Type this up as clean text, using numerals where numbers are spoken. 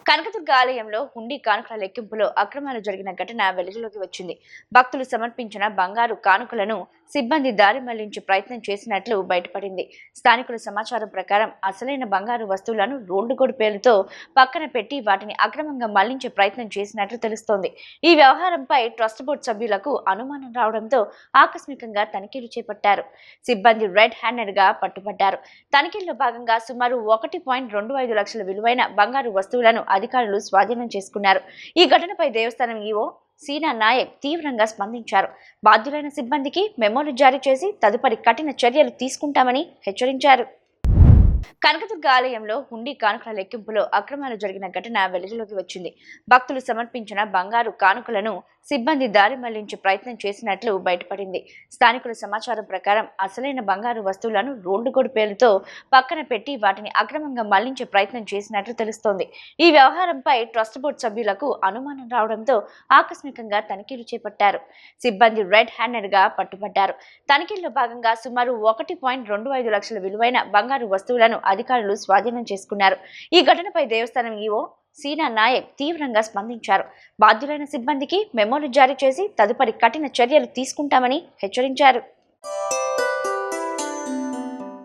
కనకదుర్గ ఆలయంలో హుండీ కానుకల లెక్కింపులో అక్రమాలు జరిగిన ఘటన వెలుగులోకి వచ్చింది. భక్తులు సమర్పించిన బంగారు కానుకలను సిబ్బంది దారి మళ్లించే ప్రయత్నం చేసినట్లు బయటపడింది. స్థానికుల సమాచారం ప్రకారం అసలైన బంగారు వస్తువులను రోడ్డుగోడు పేరుతో పక్కన పెట్టి వాటిని అక్రమంగా మళ్లించే ప్రయత్నం చేసినట్లు తెలుస్తోంది. ఈ వ్యవహారంపై ట్రస్ట్ బోర్డు సభ్యులకు అనుమానం రావడంతో ఆకస్మికంగా తనిఖీలు చేపట్టారు. సిబ్బంది రెడ్ హ్యాండెడ్ గా పట్టుబడ్డారు. తనిఖీల్లో భాగంగా సుమారు 1.25 లక్షల విలువైన బంగారు వస్తువులను అధికారులు స్వాధీనం చేసుకున్నారు. ఈ ఘటనపై దేవస్థానం ఈవో సీనా నాయక్ తీవ్రంగా స్పందించారు. బాధ్యులైన సిబ్బందికి మెమోలు జారీ చేసి తదుపరి కఠిన చర్యలు తీసుకుంటామని హెచ్చరించారు. కనకదుర్గ ఆలయంలో హుండీ కానుకల లెక్కింపులో అక్రమాలు జరిగిన ఘటన వెలుగులోకి వచ్చింది. భక్తులు సమర్పించిన బంగారు కానుకలను సిబ్బంది దారి మళ్లించే ప్రయత్నం చేసినట్లు బయటపడింది. స్థానికుల సమాచారం ప్రకారం అసలైన బంగారు వస్తువులను రోడ్డుగోడు పేరుతో పక్కన పెట్టి వాటిని అక్రమంగా మళ్లించే ప్రయత్నం చేసినట్లు తెలుస్తోంది. ఈ వ్యవహారంపై ట్రస్ట్ బోర్డు సభ్యులకు అనుమానం రావడంతో ఆకస్మికంగా తనిఖీలు చేపట్టారు. సిబ్బంది రెడ్ హ్యాండెడ్ గా పట్టుబడ్డారు. తనిఖీల్లో భాగంగా సుమారు 1.25 లక్షల విలువైన బంగారు వస్తువులను అధికారులు స్వాధీనం చేసుకున్నారు. ఈ ఘటనపై దేవస్థానం ఈవో సీనా నాయక్ తీవ్రంగా స్పందించారు. బాధ్యులైన సిబ్బందికి మెమోలు జారీ చేసి తదుపరి కఠిన చర్యలు తీసుకుంటామని హెచ్చరించారు.